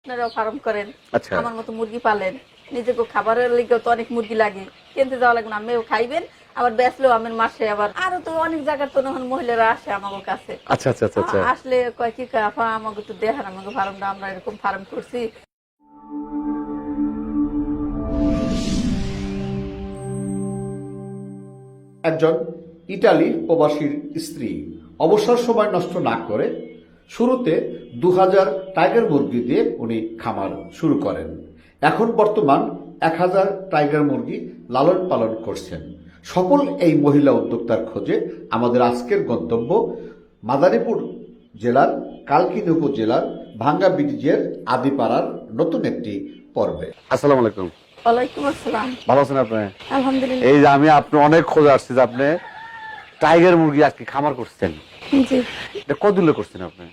আপনারাও ফার্ম করেন, আচ্ছা আমার মতো মুরগি পালেন, নিজেকে খাবারের লিগে তো অনেক মুরগি লাগে, কিনতে যাওয়া লাগবে না, আমিও খাইবেন, আবার বেচলেও আমার মাসে আবার আরো তো অনেক জায়গার তো এখন মহিলারা আসে আমার কাছে। আচ্ছা আচ্ছা আচ্ছা আচ্ছা আসলে কয় কি আপা আমাকে একটু দেখান আমাকে ফার্মটা, আমরা এরকম ফার্ম করছি। একজন ইটালি প্রবাসীর স্ত্রী অবসর সময় নষ্ট না করে শুরুতে 2000 টাইগার মুরগি দিয়ে উনি খামার শুরু করেন। এখন বর্তমান 1000 টাইগার মুরগি লালন পালন করছেন। সকল এই মহিলা উদ্যোক্তার খোঁজে আমাদের আজকের গন্তব্য মাদারীপুর জেলার কালকিনি উপজেলার ভাঙ্গা ব্রিজের আদিপাড়ার নতুন একটি পর্বে। আসসালামু আলাইকুম। ওয়ালাইকুম আসসালাম। ভালো আছেন আপনি? আলহামদুলিল্লাহ। এই যে আমি আপনি অনেক খোঁজ আসছি যে আপনি টাইগার মুরগি আজকে খামার করছেন। জি, এটা কতদিনে করছেন আপনি?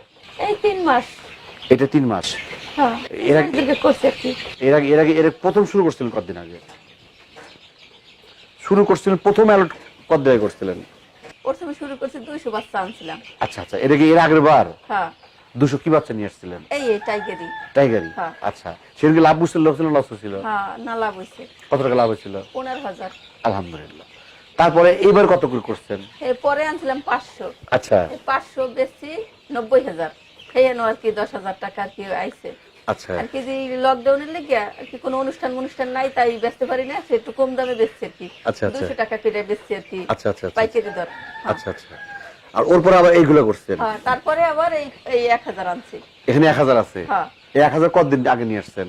এই 3 মাস। এটা 3 মাস। হ্যাঁ, করছি আর কি। এর প্রথম শুরু করছিলেন কতদিন আগে? শুরু করছিলেন প্রথম অ্যালট কত দিয়ে করছিলেন? প্রথমে শুরু করছি 200 বাচ্চা আনছিলাম। আচ্ছা আচ্ছা, এটা কি এর আগের বার? হ্যাঁ। 200 কি বাচ্চা নিয়ে আসছিলেন? এই টাইগারি। টাইগারি। হ্যাঁ। আচ্ছা, সেদিন কি লাভ বুঝছিল, লস হচ্ছিল? হ্যাঁ, না লাভ হইছে। কত টাকা লাভ হয়েছিল? 15,000। আলহামদুলিল্লাহ। তারপরে এইবার কত করে করছেন? পরে আনছিলাম 500। আচ্ছা। 500 বেশি 90,000। খেয়ানো আর কি 10,000 টাকা আর কি আইছে। আচ্ছা। আর কি যে লকডাউনের লেগে আর কি কোনো অনুষ্ঠান নাই, তাই বেচতে পারি না, সে একটু কম দামে বেচছে আর কি। আচ্ছা আচ্ছা। 200 টাকা করে বেচছে আর কি। আচ্ছা আচ্ছা। পাইকারি দর। আচ্ছা আচ্ছা। আর ওর পরে আবার এইগুলো করছেন? হ্যাঁ, তারপরে আবার এই 1000 আনছি। এখানে 1000 আছে? হ্যাঁ। এই 1000 কতদিন আগে নিয়ে আসছেন?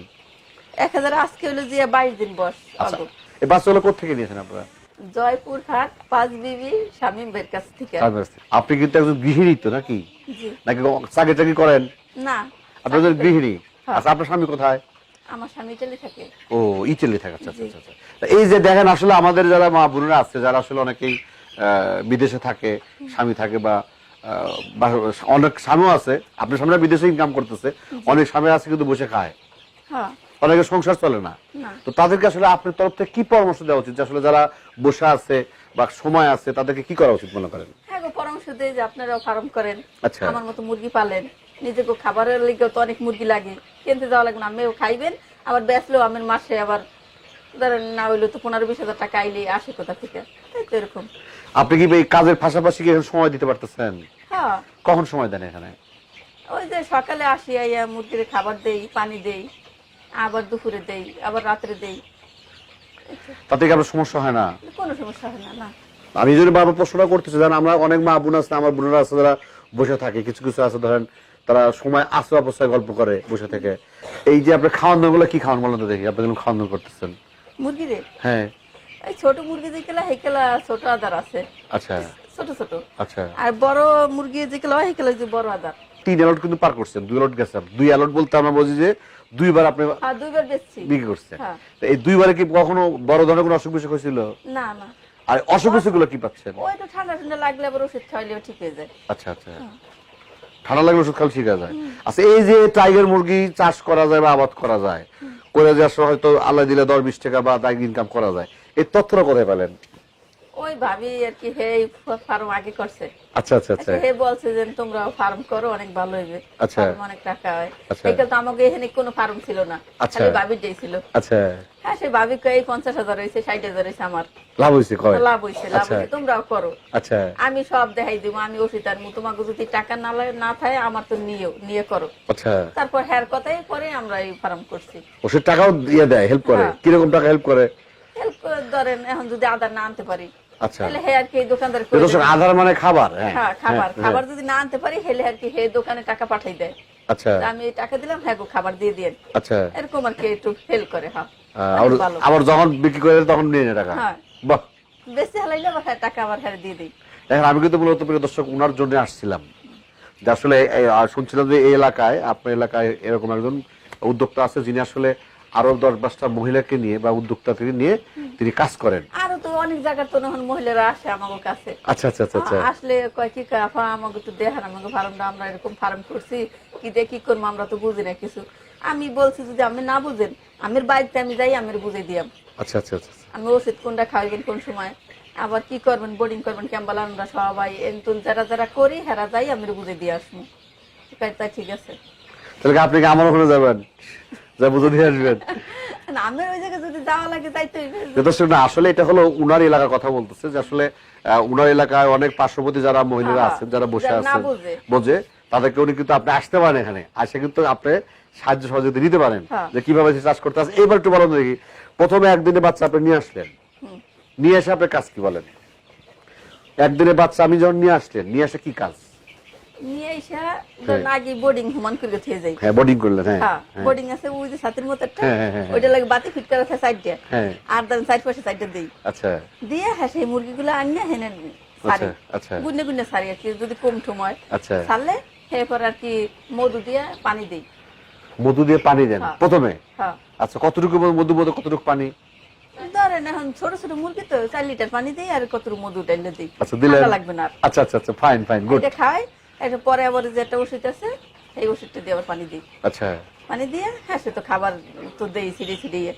1000 আজকে হলো যে 22 দিন বয়স। আচ্ছা। এই বাচ্চাগুলো কোথা থেকে নিয়েছেন আপনারা? জয়পুর হাট 5 বিবি শামীম ভাইয়ের কাছ থেকে। আপনি কিন্তু একজন গৃহিণী তো নাকি? জি। নাকি চাকরি টাকরি করেন? না। আপনাদের গৃহিণী? হ্যাঁ। আচ্ছা, আপনার স্বামী কোথায়? আমার স্বামী ইটালি থাকে। ও, ইটালি থাকে। আচ্ছা আচ্ছা আচ্ছা। এই যে দেখেন, আসলে আমাদের যারা মা বোনেরা আছে, যারা আসলে অনেকেই বিদেশে থাকে, স্বামী থাকে বা অনেক স্বামীও আছে, আপনার স্বামীরা বিদেশে ইনকাম করতেছে, অনেক স্বামী আছে কিন্তু বসে খায়, হ্যাঁ, অনেকের সংসার চলে না। তো তাদেরকে আসলে আপনার তরফ থেকে কি পরামর্শ দেওয়া উচিত, আসলে যারা বসে আছে বা সময় আছে তাদেরকে কি করা উচিত মনে করেন? হ্যাঁ, পরামর্শ দেই যে আপনারাও ফার্ম করেন, আচ্ছা। আমার মতো মুরগি পালেন, নিজেকে খাবারের লিগে তো অনেক মুরগি লাগে, কিনতে যাওয়া লাগবে না, আমিও খাইবেন, আবার বেচলেও আমার মাসে আবার ধরেন না হইলো তো 15-20,000 টাকা আইলে আসে কোথা থেকে, তাই তো এরকম। আপনি কি এই কাজের পাশাপাশি কি সময় দিতে পারতেছেন? হ্যাঁ। কখন সময় দেন এখানে? ওই যে সকালে আসি, আইয়া মুরগির খাবার দেই, পানি দেই, আবার দুপুরে দেই, আবার রাত্রে দেই। তাতে কি আপনার সমস্যা হয় না? কোনো সমস্যা হয় না। না, আমি যদি বারবার প্রশ্নটা করতেছি, জান আমরা অনেক মা বোন আছে, আমার বোনেরা আছে যারা বসে থাকে, কিছু কিছু আছে ধরেন তারা সময় আসে অবস্থায় গল্প করে বসে থেকে। এই যে আপনি খাওয়ানো গুলো কি খাওয়ান বলেন তো দেখি, আপনি যখন খাওয়ানো করতেছেন? মুরগিরে হ্যাঁ। এই ছোট মুরগি যেগুলা হেকেলা ছোট আদার আছে। আচ্ছা। ছোট ছোট। আচ্ছা। আর বড় মুরগি যেগুলো হয় হেকেলা যে বড় আদার। 3 অ্যালট কিন্তু পার করছেন, 2 অ্যালট গেছেন। 2 অ্যালট বলতে আমরা বুঝি যে 2 বার আপনি আর 2 বার বেচছি। বিক্রি করছেন। হ্যাঁ। তো এই 2 বারে কি কখনো বড় ধরনের কোনো অসুখ বিসুখ হয়েছিল? না না। আর অসুখ বিসুখ গুলো কি পাচ্ছেন? ওই তো ঠান্ডা লাগলে আবার ওষুধ খাইলেও ঠিক হয়ে যায়। আচ্ছা আচ্ছা। ঠান্ডা লাগলে ওষুধ খাওয়া ঠিক হয়ে যায়। আচ্ছা, এই যে টাইগার মুরগি চাষ করা যায় বা আবাদ করা যায়, করে যে আসলে হয়তো আল্লাহ দিলে 10-20 টাকা বা তাই ইনকাম করা যায়, এই তথ্যটা কোথায় পেলেন? ওই ভাবি আর কি হে ফার্ম আগে করছে। আচ্ছা আচ্ছা আচ্ছা। হে বলছে যে তোমরা ফার্ম করো, অনেক ভালো হইবে। আচ্ছা। অনেক টাকা হয়। আচ্ছা। এগুলো তো আমাকে এখানে কোনো ফার্ম ছিল না, খালি ভাবির দিয়েছিল। আচ্ছা। হ্যাঁ, সে ভাবি কই 50,000 হইছে, 60,000 হইছে, আমার লাভ হইছে কয়? লাভ হইছে। তোমরাও করো। আচ্ছা। আমি সব দেখাই দিব, আমি ওষুধ আর তোমাকে যদি টাকা না থাকে আমার তো নিয়ে করো। আচ্ছা। তারপর হ্যার কথাই পরে আমরা এই ফার্ম করছি। ওষুধ টাকাও দিয়ে দেয়, হেল্প করে? হ্যাঁ। কি রকম টাকা হেল্প করে? হেল্প ধরেন এখন যদি আদার না আনতে পারি, আচ্ছা, তাহলে হে আর কি দোকানদার আধার মানে খাবার। হ্যাঁ, খাবার যদি না আনতে পারি হেলে আর কি হে দোকানে টাকা পাঠাই দেয়। আচ্ছা। আমি টাকা দিলাম, হ্যাঁ গো খাবার দিয়ে দিয়েন। আচ্ছা। এরকম আর কি একটু হেল্প করে। হ্যাঁ, আবার যখন বিক্রি করে তখন নিয়ে নেয় টাকা। হ্যাঁ, বাহ। বেশি হালাইলে আবার টাকা আবার হ্যাঁ দিয়ে দিই। দেখেন, আমি কিন্তু মূলত প্রিয় দর্শক উনার জন্য আসছিলাম, যে আসলে শুনছিলাম যে এই এলাকায়, আপনার এলাকায় এরকম একজন উদ্যোক্তা আছে যিনি আসলে আরো 10-12টা মহিলাকে নিয়ে বা উদ্যোক্তাকে নিয়ে তিনি কাজ করেন। আরো তো অনেক জায়গার তো এখন মহিলারা আসে আমার কাছে। আচ্ছা আচ্ছা আচ্ছা। আসলে কয় কি আপা আমাকে একটু দেখান আমাকে ফার্মটা, আমরা এরকম ফার্ম করছি, কি দিয়ে কি করবো আমরা তো বুঝি না কিছু। আমি বলছি যদি আপনি না বুঝেন আমের বাড়িতে আমি যাই, আমের বুঝে দিয়াম। আচ্ছা আচ্ছা আচ্ছা। আমি ওষুধ কোনটা খাওয়াইবেন কোন সময়, আবার কি করবেন, বোর্ডিং করবেন কেমন, আমরা সবাই এনতুন যারা যারা করি হেরা যাই, আমি বুঝে দিয়ে আসবো। তাই ঠিক আছে। তাহলে আপনি কি আমার ওখানে যাবেন? যা বুঝে দিয়ে আসবেন। না, আমার ওই জায়গায় যদি যাওয়া লাগে যাইতে হইবে। যথেষ্ট না, আসলে এটা হলো উনার এলাকার কথা বলতেছে, যে আসলে উনার এলাকায় অনেক পার্শ্ববর্তী যারা মহিলারা হ্যাঁ, আছেন, যারা বসে যারা না আছেন বোঝে। বোঝে, তাদেরকে উনি কিন্তু আপনি আসতে পারেন এখানে, আসে কিন্তু আপনি সাহায্য সহযোগিতা দিতে পারেন হ্যাঁ। যে কিভাবে সে চাষ করতে আছে। এবার একটু বলেন দেখি, প্রথমে একদিনে বাচ্চা আপনি নিয়ে আসলেন, নিয়ে এসে আপনার কাজ কি বলেন? একদিনে বাচ্চা আমি যখন নিয়ে আসলেন, নিয়ে আসে কি কাজ? নিয়ে এসে ধরেন আগে বোর্ডিং হুমান করে থিয়ে যাই। হ্যাঁ, বোর্ডিং করলেন। হ্যাঁ, হ্যাঁ, হ্যাঁ। বোর্ডিং আছে ওই যে ছাতির মতো একটা, হ্যাঁ, হ্যাঁ, হ্যাঁ, ওইটা লাগে বাতি ফিট করা আছে সাইডে। হ্যাঁ। আর ধরেন সাইড পাশে সাইডে দেই। আচ্ছা দিয়ে হ্যাঁ সেই মুরগিগুলো আনিয়ে হেনে সারি। আচ্ছা। গুনে গুনে সারি আর কি, যদি কম সময় আচ্ছা। সারলে এরপর আর কি মধু দিয়ে পানি দিই। মধু দিয়ে পানি দেন হ্যাঁ। প্রথমে? হ্যাঁ, আচ্ছা, কতটুকু মধু, কতটুকু পানি? ধরেন এখন ছোট ছোট মুরগি তো 4 লিটার পানি দিই আর কত মধু ডাইলে দিই। আচ্ছা, দিলেন। ঠান্ডা লাগবে না আর। আচ্ছা, ফাইন, গুড। এটা খাই, এটা পরে আবার যে একটা ওষুধ আছে এই ওষুধটা দিয়ে আবার পানি দিই। আচ্ছা, পানি দিয়ে হ্যাঁ সে তো খাবার তো দেই ছিড়িয়ে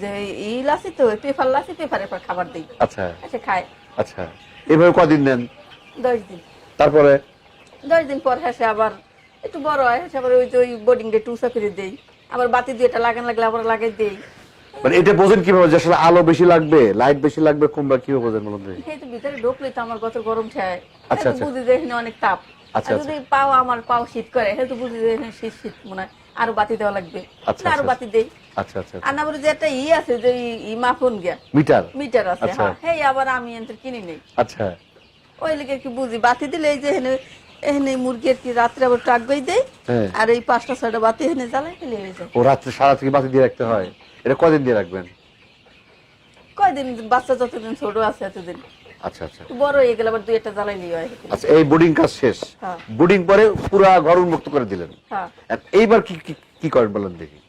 যে ই লাসি তো পেপার লাসি, পেপারের পর খাবার দিই। আচ্ছা, সে খায়। আচ্ছা। এভাবে কদিন নেন? 10 দিন। তারপরে 10 দিন পর হ্যাঁ সে আবার একটু বড় হয়, হ্যাঁ আবার ওই যে ওই বোর্ডিং ডে টুসা করে দেই, আবার বাতি দিয়ে এটা লাগান লাগলে আবার লাগাই দেই। মানে এটা বোঝেন কিভাবে যে আসলে আলো বেশি লাগবে, লাইট বেশি লাগবে, কোনটা কিভাবে বোঝেন বলুন দেখি? সেই তো ভিতরে ঢুকলে তো আমার কত গরম ছায়, আচ্ছা, হ্যাঁ আচ্ছা। বুঝি যে এখানে অনেক তাপ। আচ্ছা, আর যদি পাও আমার পাও শীত করে, হ্যাঁ তো বুঝি যে এখানে শীত মনে হয়, আরো বাতি দেওয়া লাগবে, আচ্ছা, আরো আচ্ছা। বাতি দেই। আচ্ছা, আর না বলে যে একটা আছে যে ই মাফুন গিয়া মিটার আছে, আচ্ছা। হ্যাঁ হেই আবার আমি এনতে কিনে নেই। আচ্ছা, ওই লেগে কি বুঝি বাতি দিলে এই যে এখানে এখানে মুরগির কি রাত্রে আবার টাক গই দেই, হ্যাঁ। আর এই 5টা-6টা বাতি এখানে জ্বালাই ফেলে হয়ে যায়। ও রাত্রে সারা থেকে বাতি দিয়ে রাখতে হয়? এটা কদিন দিয়ে রাখবেন? কয়দিন বাচ্চা যতদিন ছোট আছে এতদিন, আচ্ছা, বড় হয়ে গেলে আবার 2-1টা জ্বালাইলেই হয়। আচ্ছা। এই বোর্ডিং কাজ শেষ, হ্যাঁ। বোর্ডিং পরে পুরা ঘর উন্মুক্ত করে দিলেন। হ্যাঁ, আর এইবার কি কি করেন বলেন দেখি?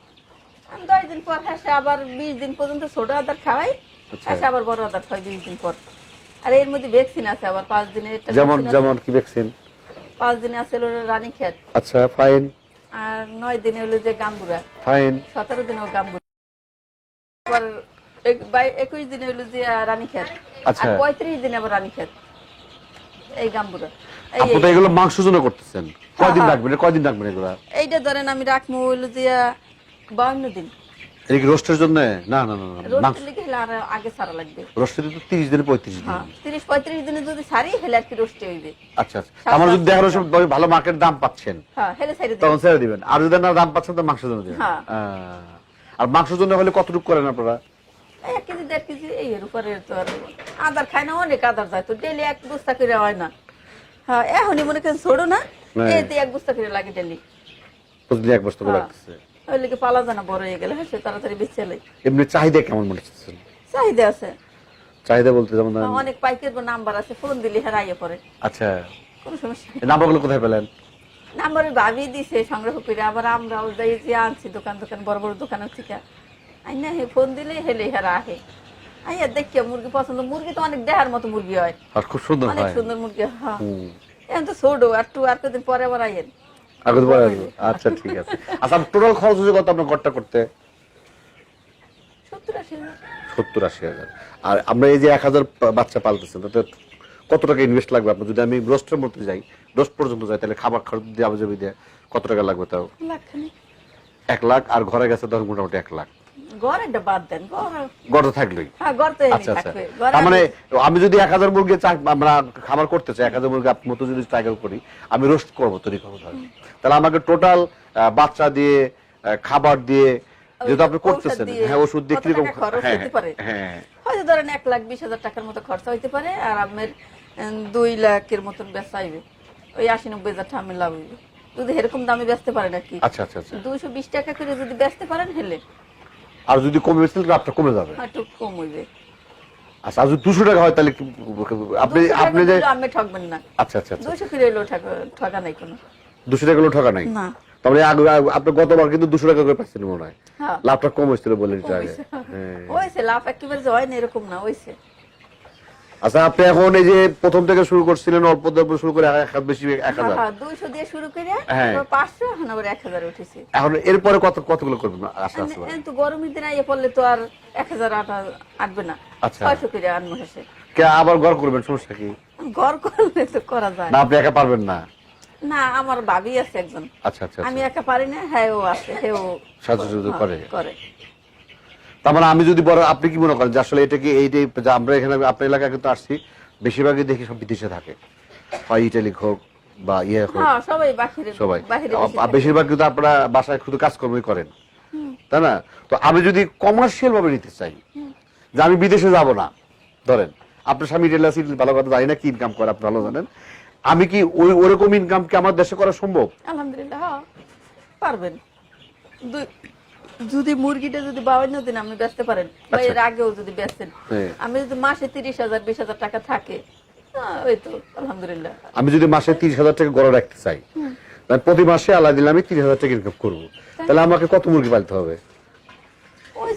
10 দিন পর হ্যাঁ সে আবার 20 দিন পর্যন্ত ছোট আদার খাওয়াই, আচ্ছা। হ্যাঁ সে আবার বড় আদার খাওয়াই 20 দিন পর। আর এর মধ্যে ভ্যাকসিন আছে আবার 5 দিনের একটা যেমন vaccine আছে। যেমন কি ভ্যাকসিন? 5 দিনে আছে হলো রানী খেত, আচ্ছা, ফাইন, আর 9 দিনে হলো যে গাম্বুরা, ফাইন। 17 দিনেও গাম্বুরা, আবার 21 দিনে হলো যে রানী খেত, আচ্ছা। আর 35 দিনে আবার রানী খেত, এই গাম্বুরা। আপনি তো এগুলো মাংসের জন্য করতেছেন, কয়দিন হ্যাঁ। রাখবেন, কয়দিন রাখবেন এগুলা? এইটা ধরেন আমি রাখবো হইলো যে 52 দিন। এটা কি রোস্টের জন্য? না, মাংস রোস্টের লিগে হলে আর আগে সারা লাগবে। রোস্টের তো 30 দিন 35 দিন। হ্যাঁ, 30-35 দিনে যদি সারি হেলে আর কি রোস্টে হইবে। আচ্ছা, আমার যদি দেখেন সব ভালো মার্কেট দাম পাচ্ছেন, হ্যাঁ হেলে সাইডে তখন ছেড়ে দিবেন। আর যদি না দাম পাচ্ছেন তো মাংসের জন্য দিবেন। হ্যাঁ। আর মাংসের জন্য হলে কতটুকু করেন আপনারা? 1 কেজি 1.5 কেজি এই এর উপরে তো আর আদার খায় না, অনেক আদার যায় তো ডেলি 1 বস্তা করে হয় না। হ্যাঁ এখনই মনে করেন ছোড়ো না, হ্যাঁ। এতে 1 বস্তা করে লাগে ডেলি। প্রতিদিন এক বস্তা করে হ্যাঁ। রাখতেছে। ওই লেগে পালা জানা বড় হয়ে গেলে হ্যাঁ সে তাড়াতাড়ি বেঁচে লাই। এমনি চাহিদা কেমন মনে হচ্ছে? চাহিদা আছে, চাহিদা বলতে যেমন ধরেন- অনেক পাইকার নাম্বার আছে, ফোন দিলে হারাইয়ে পড়ে, আচ্ছা, কোনো সমস্যা নেই। এই নাম্বারগুলো কোথায় পেলেন? নাম্বার ভাবি দিছে সংগ্রহ করে, আবার আমরাও যাই যে আনছি দোকান বড় বড় দোকানের থেকে আইনা হে ফোন দিলে হেলে হেরা আহে আইয়া দেখিয়া মুরগি পছন্দ। মুরগি তো অনেক দেহার মতো মুরগি হয়, আর খুব সুন্দর অনেক হয়। সুন্দর মুরগি। হ্যাঁ হুম। এখন তো ছোট আর কদিন পরে আবার আইয়েন। আগে তো পরে আসবো। আচ্ছা, ঠিক আছে। আচ্ছা, টোটাল খরচ হচ্ছে কত আপনার ঘরটা করতে? 70-80 হাজার। 70-80 হাজার। আর আমরা এই যে 1000 বাচ্চা পালতেছেন, তাতে কত টাকা ইনভেস্ট লাগবে আপনার? যদি আমি রোস্টের মধ্যে যাই, রোস্ট পর্যন্ত যাই, তাহলে খাবার খরচ দিয়ে আবজাবি দিয়ে কত টাকা লাগবে? তাও লাখখানেক। 1 লাখ। আর ঘরে গেছে ধর মোটামুটি 1 লাখ। ঘর একটা বাদ দেন, ঘর তো থাকলোই। হ্যাঁ ঘর তো এমনি আচ্ছা, থাকবে। ঘরে তার মানে আমি যদি 1000 মুরগি আমরা খাবার করতে চাই, 1000 মুরগি আপনার মতো যদি টার্গেট করি, আমি রোস্ট করবো, তৈরি করবো ধর, তাহলে আমাকে টোটাল বাচ্চা দিয়ে, খাবার দিয়ে, যেহেতু আপনি করতেছেন, হ্যাঁ ওষুধ দিয়ে কত কিরকম টাকা খরচ হ্যাঁ, হইতে পারে? হ্যাঁ, হয়তো ধরেন 1,20,000 টাকার মতো খরচা হইতে পারে, আর আপনার 2 লাখের মতন বেচা হইবে, ওই 80-90 হাজার টাকা লাভ হইবে যদি এরকম দামে বেচতে পারেন আর কি। আচ্ছা, 220 টাকা করে যদি বেচতে পারেন হেলে, আর যদি কমে বেশি লাভটা কমে যাবে। একটু কম হইবে। আচ্ছা, আর যদি 200 টাকা হয় তাহলে আপনি 200 টাকা আপনি যে দিলেও আপনি ঠকবেন না। আচ্ছা, 200 করে এলেও ঠকা নাই কোনো। 200 টাকা হলো ঠকা নাই। না। তাহলে আপনি গতবার কিন্তু 200 টাকা করে পাচ্ছেন মনে হয়। হ্যাঁ লাভটা কম হয়েছিল বলে দিতে আগে। হ্যাঁ। ওইছে লাভ একেবারে যে হয় না এরকম না, ওইছে। আচ্ছা, আপনি এখন এই যে প্রথম থেকে শুরু করছিলেন, অল্প দিয়ে শুরু করে এক হাত বেশি 1000, হ্যাঁ 200 দিয়ে শুরু করে হ্যাঁ। 500 এখন আবার 1000 উঠেছে। এখন এরপরে কতগুলো করবেন আস্তে আস্তে? তো গরমের দিন আইয়ে পড়লে তো আর 1000 আটবে না, আচ্ছা। 600 করে আনবো হেসে। কে আবার ঘর করবেন, সমস্যা কি? ঘর করলে তো করা যায় না, আপনি একা পারবেন না। না আমার ভাবি আছে একজন, আচ্ছা আচ্ছা আমি একা পারি না, হ্যাঁ ও আছে, হ্যাঁ ও সাহায্য করে করে। তার মানে আমি যদি বড়, আপনি কি মনে করেন যে আসলে এটা কি এই যে আমরা এখানে আপনার এলাকায় কিন্তু আসছি, বেশিরভাগই দেখি সব বিদেশে থাকে, হয় ইটালি হোক বা ইয়ে হোক, হ্যাঁ সবাই বাহিরে, সবাই বাহিরে বেশিরভাগ কিন্তু আপনারা বাসায় শুধু কাজকর্মই করেন, তাই না? তো আমি যদি কমার্শিয়াল ভাবে নিতে চাই, যে আমি বিদেশে যাব না, ধরেন আপনার স্বামী রিলেশন ভালো কথা জানি না কি ইনকাম করে, আপনি ভালো জানেন, আমি কি ওই ওরকম ইনকাম কি আমার দেশে করা সম্ভব? আলহামদুলিল্লাহ হ্যাঁ পারবেন। যদি মুরগিটা যদি 52 দিন আপনি বেচতে পারেন বা এর আগেও যদি বেচেন, আমি যদি মাসে 30,000 20,000 টাকা থাকে, ওই তো আলহামদুলিল্লাহ। আমি যদি মাসে 30,000 টাকা গড়ে রাখতে চাই, তাহলে প্রতি মাসে আল্লাহ দিলে আমি 30,000 টাকা ইনকাম করবো, তাহলে আমাকে কত মুরগি পালতে হবে? ওই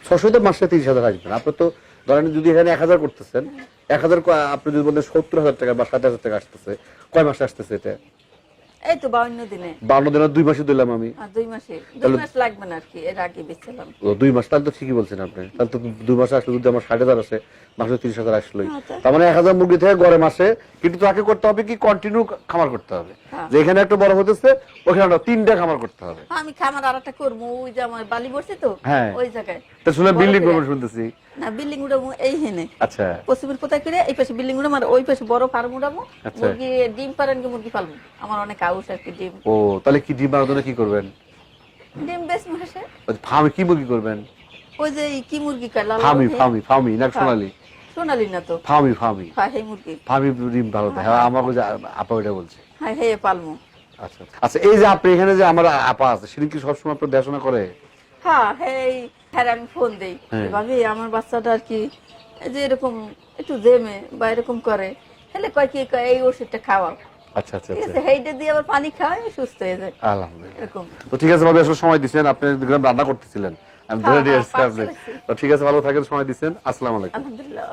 600 তো মাসে 30,000 আসবে না। আপনি তো ধরেন যদি এখানে 1,000 করতেছেন, 1,000 আপনি যদি বলেন 70,000 টাকা বা 60,000 টাকা আসতেছে, কয় মাসে আসতেছে এটা? এই তো 52 দিনে, 52 দিনে 2 মাসে দিলাম আমি। 2 মাসে, 2 মাস লাগবে না আর কি, এর আগে বেচলাম। 2 মাস, তাহলে তো ঠিকই বলছেন আপনি। তাহলে তো 2 মাসে আসলে যদি আমার 60,000 আসে, মাসে 30,000 আসলোই, তার মানে 1,000 মুরগি থেকে গড়ে মাসে, কিন্তু তাকে করতে হবে কি কন্টিনিউ খামার করতে হবে, যেখানে একটা বড় হতেছে ওখানে 3টা খামার করতে হবে। আমি খামার আরেকটা করবো, ওই যে আমার বালি বসছে তো হ্যাঁ ওই জায়গায়, তো শুনলাম বিল্ডিং করবেন শুনতেছি। না বিল্ডিং উঠাবো এই হেনে, আচ্ছা পশ্চিমের কোথায় করে এই পাশে বিল্ডিং উঠাবো, আর ওই পাশে বড় ফার্ম উঠাবো, মুরগি ডিম পারেন কি মুরগি পালবো, আমার অনেক আউশ আর কি ডিম। ও তাহলে কি ডিম বানানোর জন্য কি করবেন? ডিম বেশ মাসে ফার্মে কি মুরগি করবেন? ওই যে কি মুরগি কয় লাল ফার্মি না সোনালি? সোনালি না তো, ফার্মি হ্যাঁ হে মুরগি, ফার্মি ডিম ভালো দেয়। হ্যাঁ আমাকে যে আপা ওইটা বলছে। হ্যাঁ হে পালমু। আচ্ছা আচ্ছা, এই যে আপনি এখানে যে আমার আপা আছে, সেদিন কি সবসময় আপনার দেখাশোনা করে? হ্যাঁ হ্যাঁ আমি ফোন দেই, ভাবি আমার বাচ্চাটা আর কি এই যে এরকম একটু জেমে বা এরকম করে, তাহলে কয় কি কয় এই ওষুধটা খাওয়াও। আচ্ছা আচ্ছা ঠিক আছে, হেইটা দিয়ে আবার পানি খাওয়াই সুস্থ হয়ে যায় আলহামদুলিল্লাহ। এরকম। তো ঠিক আছে ভাবে, আসলে সময় দিচ্ছেন, আপনি রান্না করতেছিলেন, আমি ধরে নিয়ে আসছি আপনি। তো ঠিক আছে, ভালো থাকেন, সময় দিচ্ছেন। আসসালামু আলাইকুম। আলহামদুলিল্লাহ।